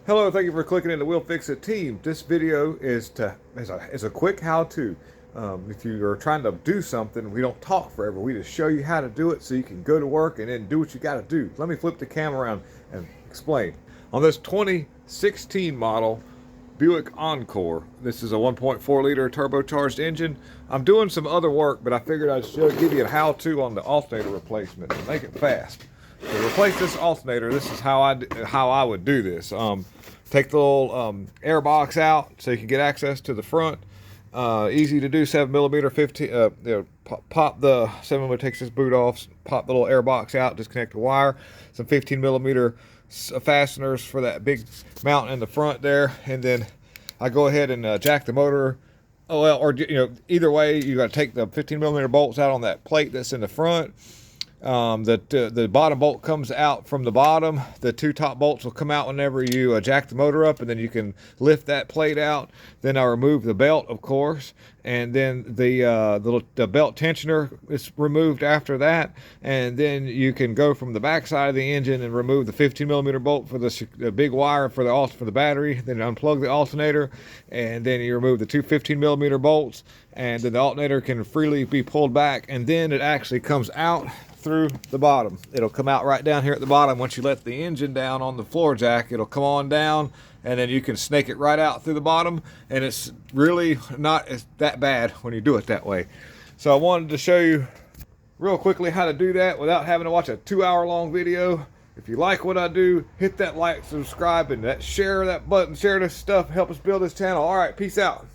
Hello, thank you for clicking in the We'll Fix It team. This video is a quick how-to. If you are trying to do something, we don't talk forever. We just show you how to do it so you can go to work and then do what you got to do. Let me flip the camera around and explain. On this 2016 model Buick Encore, this is a 1.4 liter turbocharged engine. I'm doing some other work, but I figured I'd give you a how-to on the alternator replacement and make it fast. To replace this alternator, this is how I would do this. Take the little air box out so you can get access to the front. Easy to do, 7mm 15. Pop the 7mm, takes this boot off. Pop the little air box out. Disconnect the wire. Some 15mm fasteners for that big mount in the front there, and then I go ahead and jack the motor. Oh well, or either way, you got to take the 15mm bolts out on that plate that's in the front. The bottom bolt comes out from the bottom. The two top bolts will come out whenever you jack the motor up, and then you can lift that plate out. Then I remove the belt, of course, and then the belt tensioner is removed after that. And then you can go from the back side of the engine and remove the 15mm bolt for the big wire for the battery. Then unplug the alternator, and then you remove the two 15mm bolts, and then the alternator can freely be pulled back, and then it actually comes out through the bottom. It'll come out right down here at the bottom. Once you let the engine down on the floor jack, it'll come on down, and then you can snake it right out through the bottom, and it's really not that bad when you do it that way. So I wanted to show you real quickly how to do that without having to watch a 2-hour-long video. If you like what I do, hit that like, subscribe, and share that button. Share this stuff, help us build this channel. All right, peace out.